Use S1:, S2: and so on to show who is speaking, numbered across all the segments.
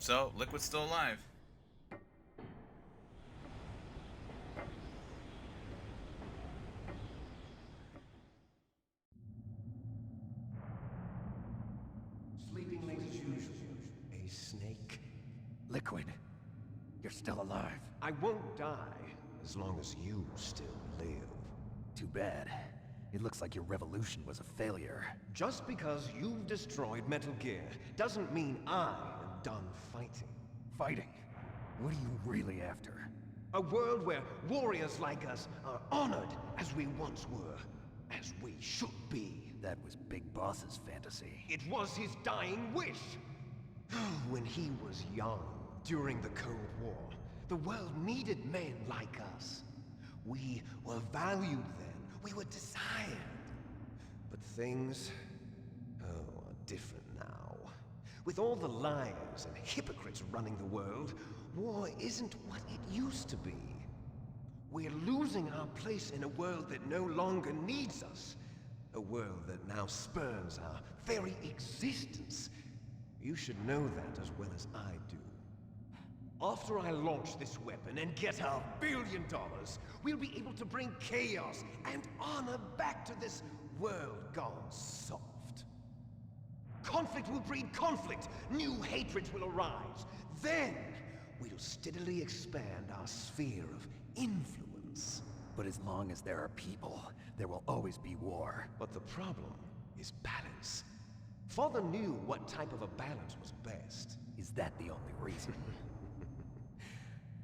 S1: So, Liquid's still alive.
S2: Sleeping late as usual. A snake.
S3: Liquid, you're still alive.
S2: I won't die as long as you still live.
S3: Too bad. It looks like your revolution was a failure.
S2: Just because you've destroyed Metal Gear doesn't mean I am done fighting.
S3: Fighting? What are you really after?
S2: A world where warriors like us are honored as we once were, as we should be.
S3: That was Big Boss's fantasy.
S2: It was his dying wish. When he was young, during the Cold War, the world needed men like us. We were valued then. We were desired. But things, are different now. With all the liars and hypocrites running the world, war isn't what it used to be. We're losing our place in a world that no longer needs us. A world that now spurns our very existence. You should know that as well as I do. After I launch this weapon and get our $1 billion, we'll be able to bring chaos and honor back to this world gone soft. Conflict will breed conflict. New hatreds will arise. Then, we'll steadily expand our sphere of influence.
S3: But as long as there are people, there will always be war.
S2: But the problem is balance. Father knew what type of a balance was best.
S3: Is that the only reason?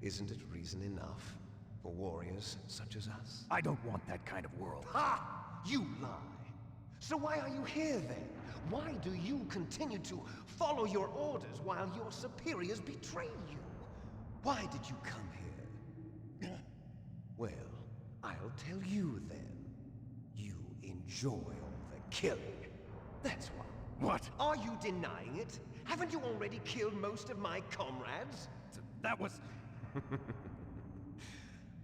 S2: Isn't it reason enough for warriors such as us?
S3: I don't want that kind of world.
S2: Ha! You lie! So why are you here then? Why do you continue to follow your orders while your superiors betray you? Why did you come here? Well, I'll tell you then. You enjoy all the killing. That's why.
S3: What?
S2: Are you denying it? Haven't you already killed most of my comrades?
S3: That was...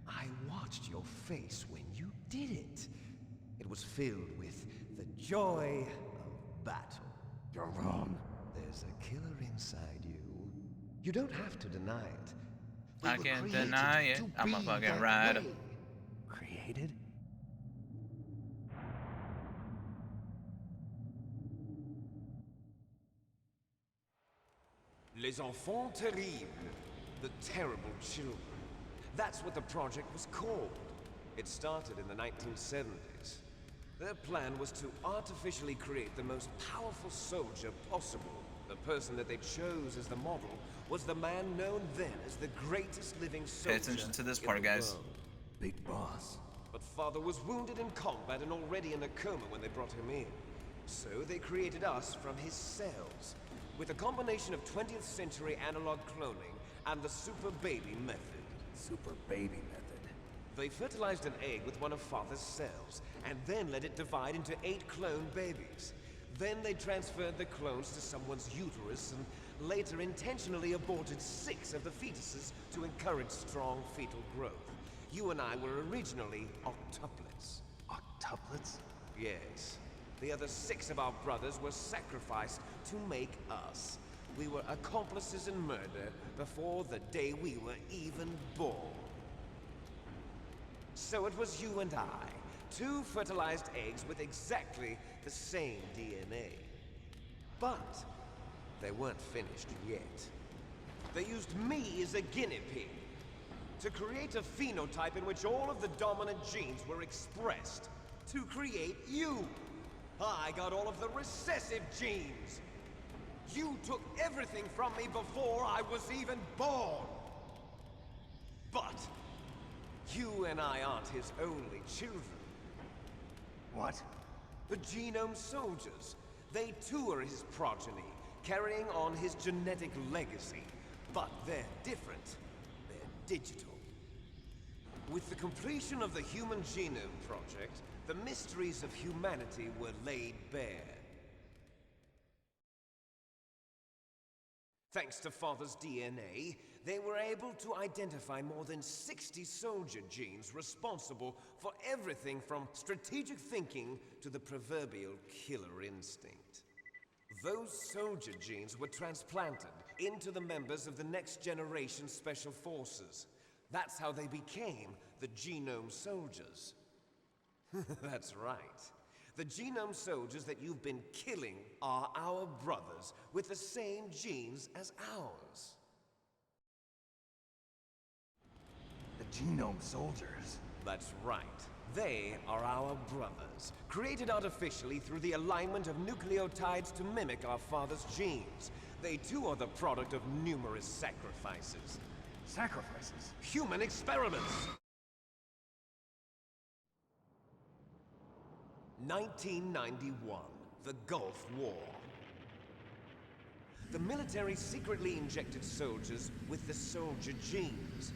S2: I watched your face when you did it. It was filled with the joy of battle.
S3: You're wrong.
S2: There's a killer inside you. You don't have to deny it. We
S1: I
S2: were
S1: can't
S2: created
S1: deny it.
S2: to
S1: I'm a
S2: be
S1: fucking
S2: that
S1: rider.
S2: way.
S3: Created?
S2: Les enfants terribles. The terrible children. That's what the project was called. It started in the 1970s. Their plan was to artificially create the most powerful soldier possible. The person that they chose as the model was the man known then as the greatest living soldier.
S1: Pay attention to this
S2: in
S1: part,
S2: the
S1: guys.
S2: world.
S3: Big Boss.
S2: But Father was wounded in combat and already in a coma when they brought him in. So they created us from his cells, with a combination of 20th century analog cloning and the super baby method.
S3: Super baby method.
S2: They fertilized an egg with one of Father's cells, and then let it divide into 8 clone babies. Then they transferred the clones to someone's uterus and later intentionally aborted 6 of the fetuses to encourage strong fetal growth. You and I were originally octuplets.
S3: Octuplets?
S2: Yes. The other 6 of our brothers were sacrificed to make us. We were accomplices in murder before the day we were even born. So it was you and I, 2 fertilized eggs with exactly the same DNA. But they weren't finished yet. They used me as a guinea pig to create a phenotype in which all of the dominant genes were expressed to create you. I got all of the recessive genes. You took everything from me before I was even born. But you and I aren't his only children.
S3: What?
S2: The Genome Soldiers. They too are his progeny, carrying on his genetic legacy. But they're different. They're digital. With the completion of the Human Genome Project, the mysteries of humanity were laid bare. Thanks to Father's DNA, they were able to identify more than 60 soldier genes responsible for everything from strategic thinking to the proverbial killer instinct. Those soldier genes were transplanted into the members of the next generation Special Forces. That's how they became the Genome Soldiers. That's right. The Genome Soldiers that you've been killing are our brothers with the same genes as ours.
S3: The Genome Soldiers?
S2: That's right. They are our brothers, created artificially through the alignment of nucleotides to mimic our father's genes. They too are the product of numerous sacrifices.
S3: Sacrifices?
S2: Human experiments! 1991, the Gulf War. The military secretly injected soldiers with the soldier genes.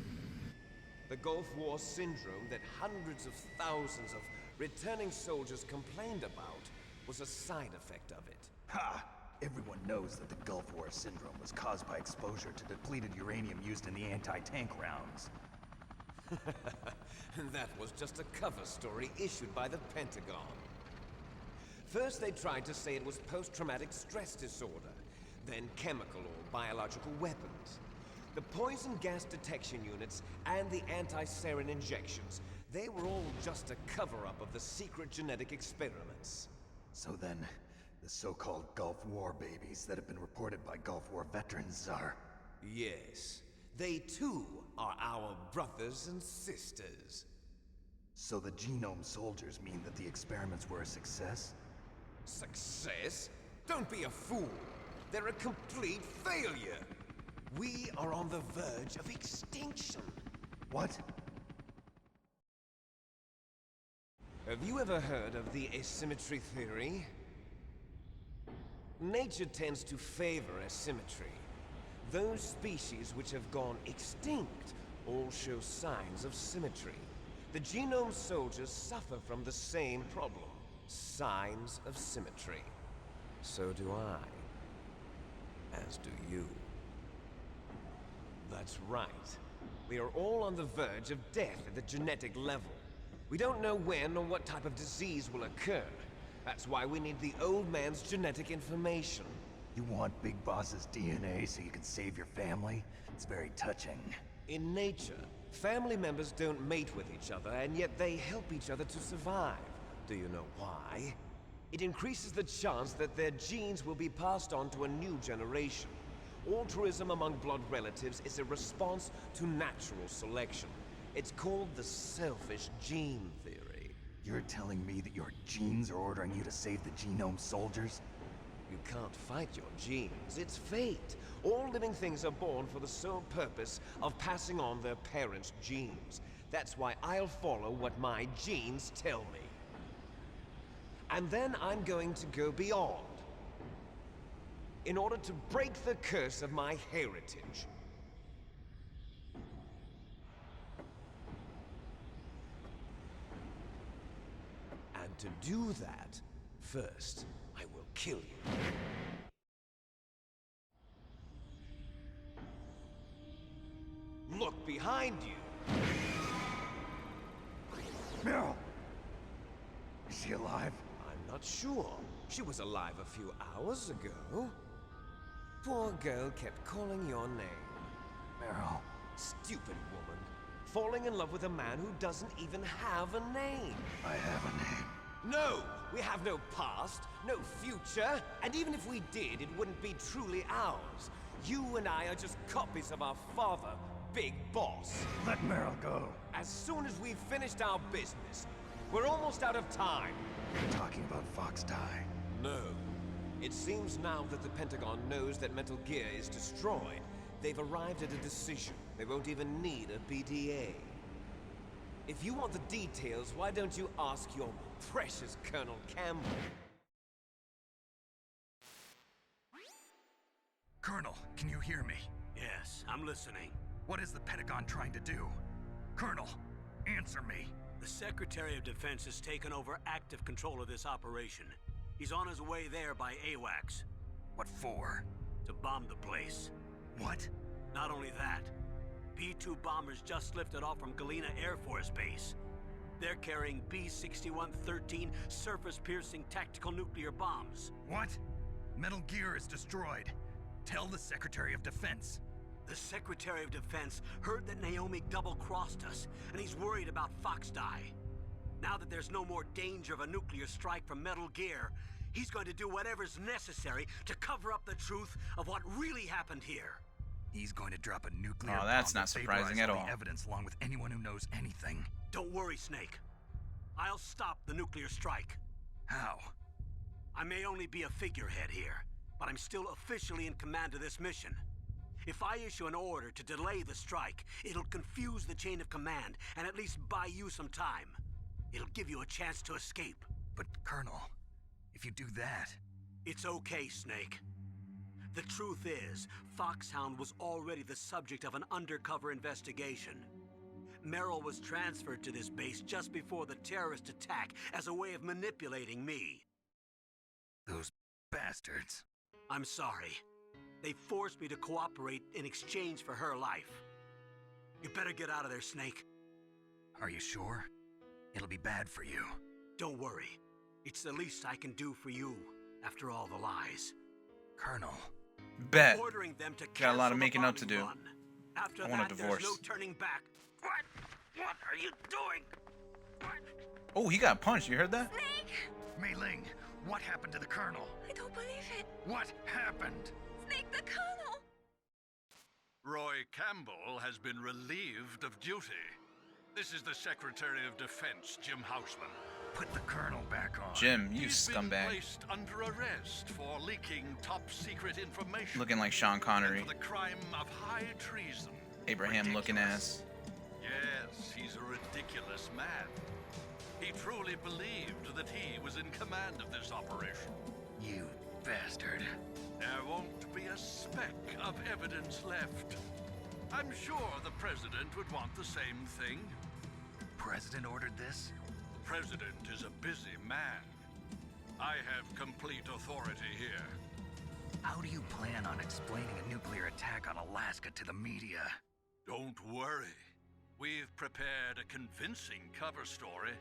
S2: The Gulf War syndrome that hundreds of thousands of returning soldiers complained about was a side effect of it.
S3: Ha! Everyone knows that the Gulf War syndrome was caused by exposure to depleted uranium used in the anti-tank rounds.
S2: That was just a cover story issued by the Pentagon. First they tried to say it was post-traumatic stress disorder, then chemical or biological weapons. The poison gas detection units and the anti-sarin injections, they were all just a cover-up of the secret genetic experiments.
S3: So then, the so-called Gulf War babies that have been reported by Gulf War veterans are...
S2: Yes, they too are our brothers and sisters.
S3: So the Genome Soldiers mean that the experiments were a success?
S2: Success? Don't be a fool. They're a complete failure. We are on the verge of extinction.
S3: What?
S2: Have you ever heard of the asymmetry theory? Nature tends to favor asymmetry. Those species which have gone extinct all show signs of symmetry. The Genome Soldiers suffer from the same problem. Signs of symmetry. So do I. As do you. That's right. We are all on the verge of death at the genetic level. We don't know when or what type of disease will occur. That's why we need the old man's genetic information.
S3: You want Big Boss's DNA so you can save your family? It's very touching.
S2: In nature, family members don't mate with each other, and yet they help each other to survive. Do you know why? It increases the chance that their genes will be passed on to a new generation. Altruism among blood relatives is a response to natural selection. It's called the selfish gene theory.
S3: You're telling me that your genes are ordering you to save the Genome Soldiers?
S2: You can't fight your genes. It's fate. All living things are born for the sole purpose of passing on their parents' genes. That's why I'll follow what my genes tell me. And then I'm going to go beyond, in order to break the curse of my heritage. And to do that, first, I will kill you. Look behind you!
S3: Meryl! Is she alive?
S2: I'm not sure. She was alive a few hours ago. Poor girl kept calling your name.
S3: Meryl.
S2: Stupid woman. Falling in love with a man who doesn't even have a name.
S3: I have a name.
S2: No! We have no past, no future, and even if we did, it wouldn't be truly ours. You and I are just copies of our father, Big Boss.
S3: Let Meryl go.
S2: As soon as we've finished our business, we're almost out of time.
S3: You're talking about Fox Die.
S2: No. It seems now that the Pentagon knows that Metal Gear is destroyed. They've arrived at a decision. They won't even need a BDA. If you want the details, why don't you ask your precious Colonel Campbell?
S1: Colonel, can you hear me?
S4: Yes, I'm listening.
S1: What is the Pentagon trying to do? Colonel, answer me.
S4: The Secretary of Defense has taken over active control of this operation. He's on his way there by AWACS.
S1: What for?
S4: To bomb the place.
S1: What?
S4: Not only that, B-2 bombers just lifted off from Galena Air Force Base. They're carrying B-6113 surface-piercing tactical nuclear bombs.
S1: What? Metal Gear is destroyed. Tell the Secretary of Defense.
S4: The Secretary of Defense heard that Naomi double-crossed us, and he's worried about Foxdie. Now that there's no more danger of a nuclear strike from Metal Gear, he's going to do whatever's necessary to cover up the truth of what really happened here.
S1: He's going to drop a nuclear
S5: Oh, that's
S1: bomb
S5: not
S1: to
S5: surprising
S1: vaporize
S5: at
S1: all
S5: all.
S1: the evidence along with anyone who knows anything.
S4: Don't worry, Snake. I'll stop the nuclear strike.
S1: How?
S4: I may only be a figurehead here, but I'm still officially in command of this mission. If I issue an order to delay the strike, it'll confuse the chain of command and at least buy you some time. It'll give you a chance to escape.
S1: But, Colonel, if you do that...
S4: It's okay, Snake. The truth is, Foxhound was already the subject of an undercover investigation. Merrill was transferred to this base just before the terrorist attack as a way of manipulating me.
S1: Those bastards.
S4: I'm sorry. They forced me to cooperate in exchange for her life. You better get out of there, Snake.
S1: Are you sure? It'll be bad for you.
S4: Don't worry. It's the least I can do for you, after all the lies.
S1: Colonel.
S5: Bet.
S4: Ordering them to
S5: Got a lot of
S4: cancel the
S5: making up to
S4: bombing
S5: do.
S4: run. After
S5: I want a
S4: that,
S5: divorce.
S4: there's no turning back. What? What are you doing? What?
S5: Oh, he got punched. You heard that?
S6: Snake!
S1: Mei Ling, what happened to the Colonel?
S6: I don't believe it.
S1: What happened?
S6: Snake, the Colonel!
S7: Roy Campbell has been relieved of duty. This is the Secretary of Defense, Jim Houseman.
S1: Put the Colonel back on.
S5: Jim, you
S7: He's been
S5: scumbag.
S7: placed under arrest for leaking top-secret information.
S5: Looking like Sean
S7: and
S5: Connery.
S7: for the crime of high treason.
S5: Abraham looking
S7: Ridiculous.
S5: ass.
S7: Yes, he's a ridiculous man. He truly believed that he was in command of this operation.
S1: You bastard.
S7: There won't be a speck of evidence left. I'm sure the President would want the same thing.
S1: President ordered this?
S7: The President is a busy man. I have complete authority here.
S1: How do you plan on explaining a nuclear attack on Alaska to the media?
S7: Don't worry. We've prepared a convincing cover story.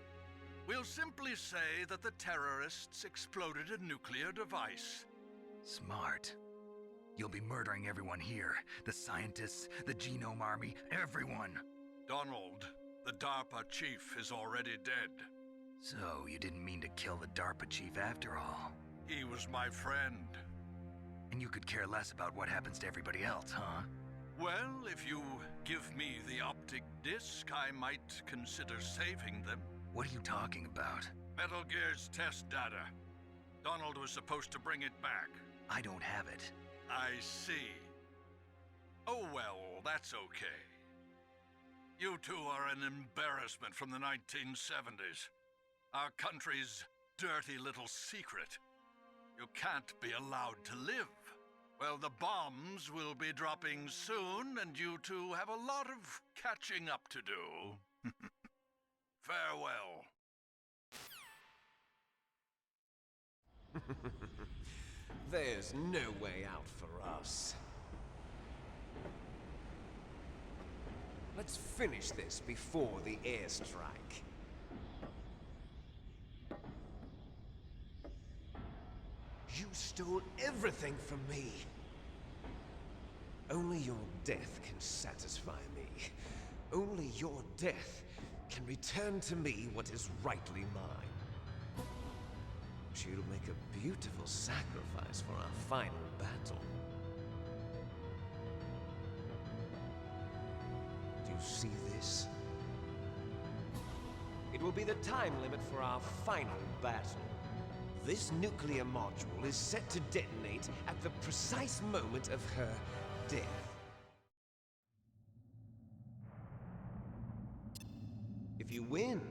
S7: We'll simply say that the terrorists exploded a nuclear device.
S1: Smart. You'll be murdering everyone here. The scientists, the Genome Army, everyone.
S7: Donald, the DARPA chief, is already dead.
S1: So, you didn't mean to kill the DARPA chief after all.
S7: He was my friend.
S1: And you could care less about what happens to everybody else, huh?
S7: Well, if you give me the optic disc, I might consider saving them.
S1: What are you talking about?
S7: Metal Gear's test data. Donald was supposed to bring it back.
S1: I don't have it.
S7: I see. Oh well, that's okay. You two are an embarrassment from the 1970s. Our country's dirty little secret. You can't be allowed to live. Well, the bombs will be dropping soon, and you two have a lot of catching up to do. Farewell.
S2: There's no way out for us. Let's finish this before the airstrike. You stole everything from me. Only your death can satisfy me. Only your death can return to me what is rightly mine. But you'll make a beautiful sacrifice for our final battle. Do you see this? It will be the time limit for our final battle. This nuclear module is set to detonate at the precise moment of her death. If you win,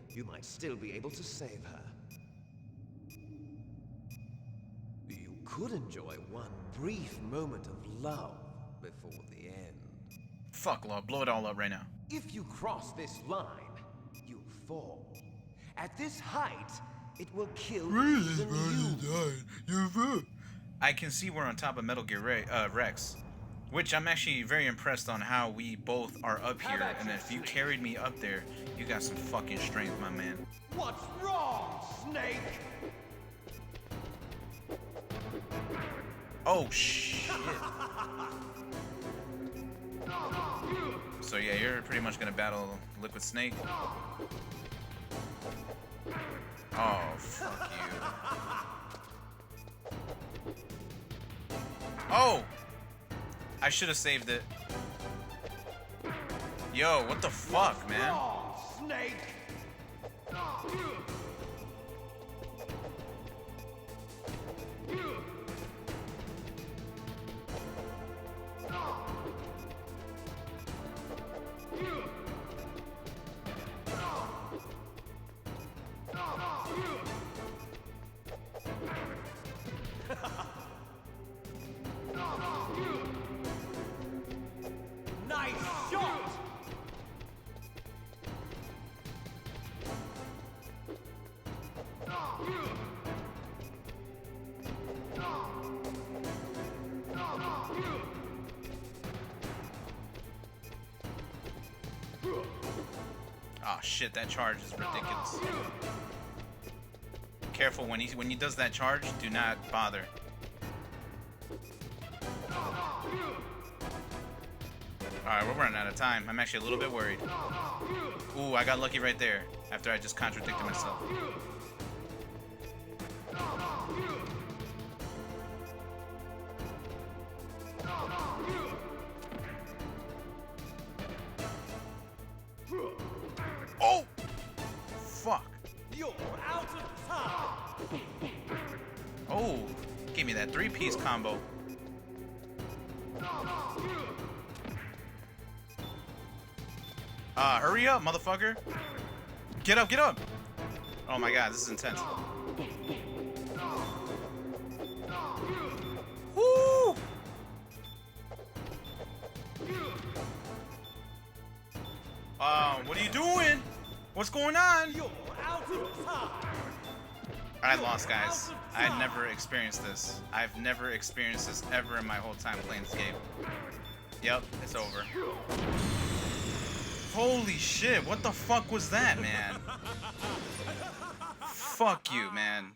S2: you might still be able to save her. You could enjoy one brief moment of love before the end.
S5: Fuck, love. Blow it all up right now.
S2: If you cross this line, you'll fall. At this height, it will kill even you.
S5: I can see we're on top of Metal Gear Rex, which I'm actually very impressed on how we both are up here, and if you carried me up there, you got some fucking strength, my man.
S2: What's wrong, Snake?
S5: Oh, shit. So yeah, you're pretty much gonna battle Liquid Snake. Oh, fuck you. Oh! I should have saved it. Yo, what the fuck, man?
S2: Snake! Nice shot!
S5: Oh shit, that charge is ridiculous. Careful when he does that charge, do not bother. Alright, we're running out of time. I'm actually a little bit worried. Ooh, I got lucky right there after I just contradicted myself. Oh! Fuck.
S2: You're out of time!
S5: Oh, gave me that 3-piece combo. Hurry up, motherfucker. Get up, get up. Oh my god, this is intense. Woo! What are you doing? What's going on?
S2: You're out of time!
S5: I lost, guys. I had never experienced this. I've never experienced this ever in my whole time playing this game. Yep, it's over. Holy shit, what the fuck was that, man? Fuck you, man.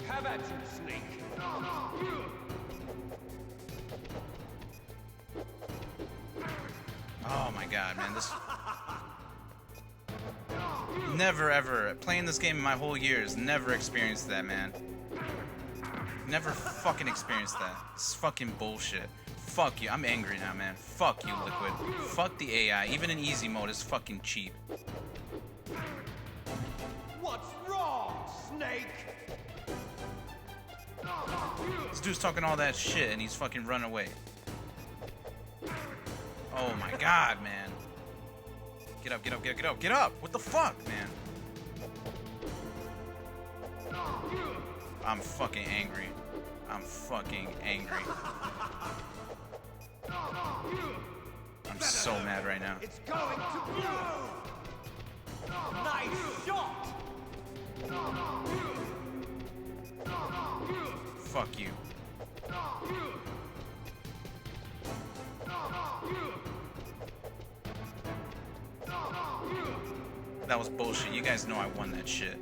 S2: Have at you, Snake!
S5: Oh my god, man, this... Never ever, playing this game in my whole years, never experienced that, man. Never fucking experienced that. It's fucking bullshit. Fuck you, I'm angry now, man. Fuck you, Liquid. Fuck the AI, even in easy mode is fucking cheap.
S2: What's wrong, Snake?
S5: This dude's talking all that shit and he's fucking run away. Oh my god, man. Get up, get up, get up, get up, get up! What the fuck, man? I'm fucking angry. I'm fucking angry. I'm so mad right now.
S2: It's going to blow! Nice shot!
S5: Fuck you. That was bullshit. You guys know I won that shit.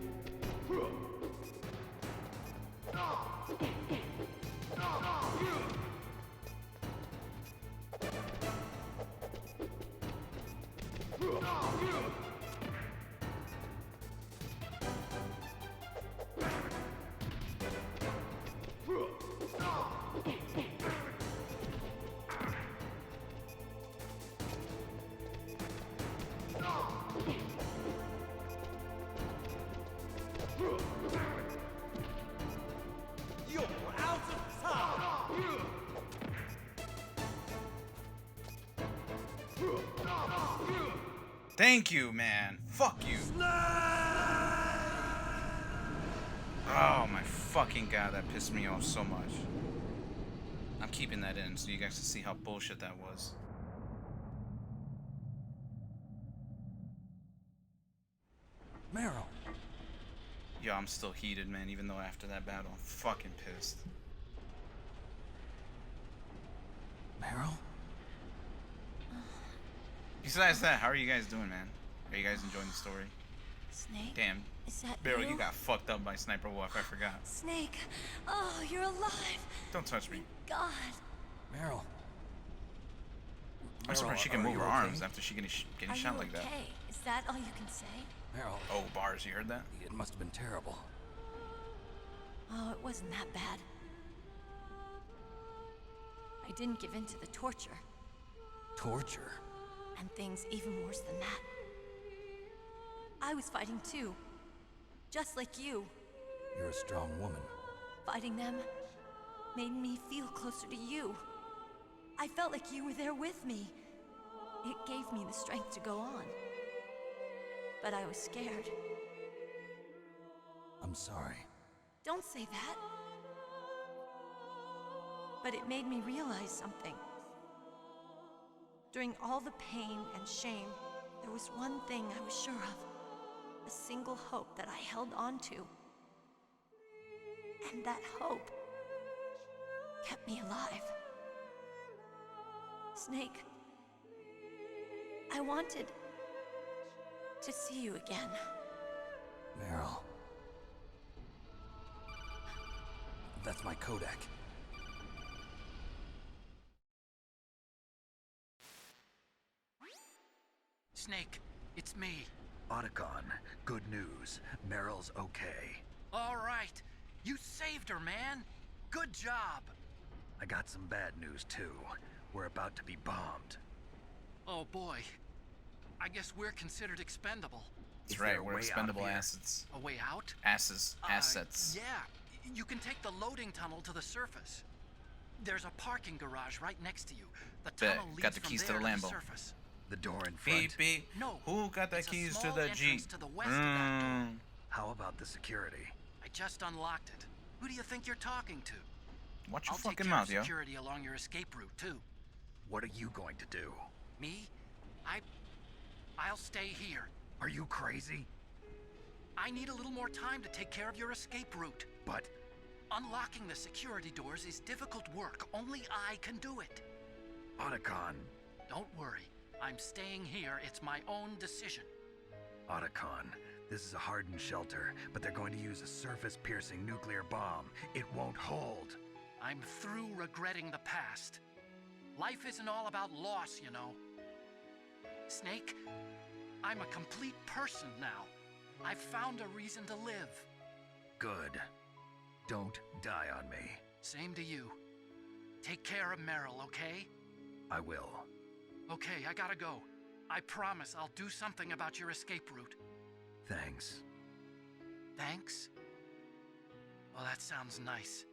S2: You're out of time!
S5: Thank you, man. Fuck you. Oh my fucking god, that pissed me off so much. I'm keeping that in so you guys can see how bullshit that was.
S3: Meryl.
S5: Yo, I'm still heated, man, even though after that battle, I'm fucking pissed.
S3: Meryl?
S5: Besides that, how are you guys doing, man? Are you guys enjoying the story?
S6: Snake?
S5: Damn.
S6: Is that
S5: Barrel,
S6: you?
S5: you got fucked up by Sniper Wolf. I forgot.
S6: Snake! Oh, you're alive!
S5: Don't touch me.
S6: God!
S3: Meryl.
S5: I'm surprised she can move her arms after she getting
S6: Are
S5: shot
S6: you
S5: like that.
S6: okay? Is that all you can say?
S3: Meryl,
S5: Oh, bars. You heard that?
S3: it must have been terrible.
S6: Oh, it wasn't that bad. I didn't give in to the torture.
S3: Torture?
S6: And things even worse than that. I was fighting too. Just like you.
S3: You're a strong woman.
S6: Fighting them made me feel closer to you. I felt like you were there with me. It gave me the strength to go on. But I was scared.
S3: I'm sorry.
S6: Don't say that. But it made me realize something. During all the pain and shame, there was one thing I was sure of. A single hope that I held on to. And that hope kept me alive. Snake, I wanted to see you again.
S3: Meryl. That's my Kodak.
S8: Snake, it's me.
S1: Otacon, good news. Meryl's okay.
S8: All right. You saved her, man. Good job.
S1: I got some bad news, too. We're about to be bombed.
S8: Oh, boy. I guess we're considered expendable.
S5: That's
S1: Is
S5: right.
S1: there a
S5: We're
S1: way out of
S5: expendable
S1: here?
S5: assets.
S8: A way out?
S5: Assets. Assets.
S8: Yeah. You can take the loading tunnel to the surface. There's a parking garage right next to you. The
S5: Bet.
S8: tunnel leads
S5: Got the
S8: from
S5: keys to
S8: there
S5: the Lambo.
S8: surface.
S1: The door in front.
S5: Beep, beep.
S8: No,
S5: Who got the
S8: it's a
S5: keys to
S8: small
S5: the
S8: entrance
S5: Jeep?
S8: to the west of that door.
S1: How about the security?
S8: I just unlocked it. Who do you think you're talking to?
S5: Watch your
S8: I'll take
S5: fucking
S8: care
S5: mouth,
S8: of
S5: yo.
S8: security along your escape route, too.
S1: What are you going to do?
S8: Me? I'll stay here.
S1: Are you crazy?
S8: I need a little more time to take care of your escape route.
S1: But
S8: Unlocking the security doors is difficult work. Only I can do it.
S1: Otacon,
S8: Don't worry. I'm staying here. It's my own decision.
S1: Otacon, this is a hardened shelter, but they're going to use a surface-piercing nuclear bomb. It won't hold.
S8: I'm through regretting the past. Life isn't all about loss, you know. Snake, I'm a complete person now. I've found a reason to live.
S1: Good. Don't die on me.
S8: Same to you. Take care of Meryl, okay?
S1: I will.
S8: Okay, I gotta go. I promise I'll do something about your escape route.
S1: Thanks.
S8: Thanks? Well, that sounds nice.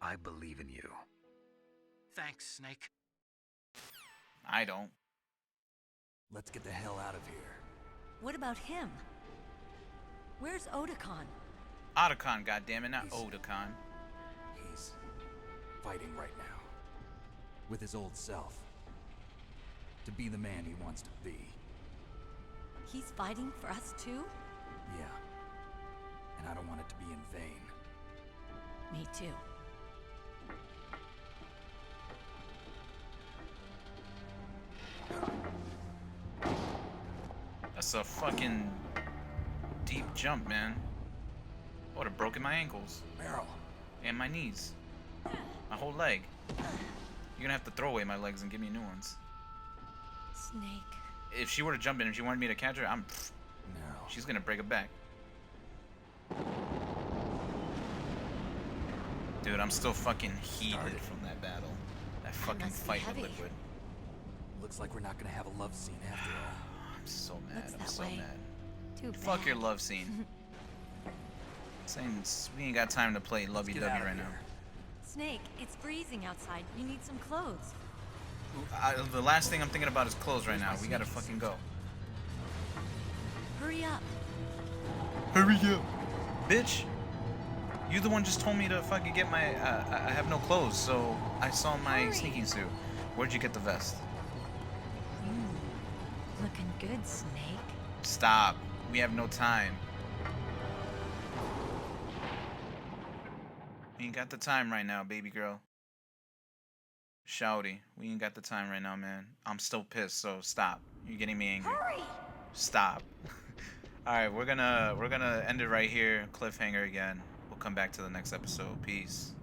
S1: I believe in you.
S8: Thanks, Snake.
S5: I don't.
S3: Let's get the hell out of here.
S6: What about him? Where's Otacon?
S5: Otacon, goddammit, not Otacon.
S3: He's fighting right now. With his old self. To be the man he wants to be.
S6: He's fighting for us too?
S3: Yeah. And I don't want it to be in vain.
S6: Me too.
S5: That's a fucking deep jump, man. I would have broken my ankles.
S3: Meryl.
S5: And my knees. My whole leg. You're gonna have to throw away my legs and give me new ones.
S6: Snake.
S5: If she were to jump in and she wanted me to catch her,
S3: No.
S5: she's gonna break it back. Dude, I'm still fucking heated from that battle. That fucking
S6: must be
S5: fight with
S6: heavy.
S5: Liquid.
S3: Looks like we're not gonna have a love scene after all.
S5: I'm so mad.
S6: Looks
S5: I'm
S6: that
S5: so
S6: way.
S5: mad.
S6: Too
S5: Fuck
S6: bad.
S5: your love scene. Saying we ain't got time to play lovey-dovey
S3: Get out of
S5: right now.
S3: here.
S6: Snake, it's freezing outside. You need some clothes.
S5: The last thing I'm thinking about is clothes right now. We gotta fucking go.
S6: Hurry up.
S5: Hurry up, bitch! You the one just told me to fucking get my. I have no clothes, so I saw my
S6: Hurry.
S5: sneaking suit. Where'd you get the vest?
S6: Looking good, Snake.
S5: Stop. We have no time. We ain't got the time right now, baby girl. Shouty, we ain't got the time right now, man. I'm still pissed, so stop. You're getting me angry.
S6: Hurry!
S5: Stop. All right, we're gonna end it right here. Cliffhanger again. We'll come back to the next episode. Peace.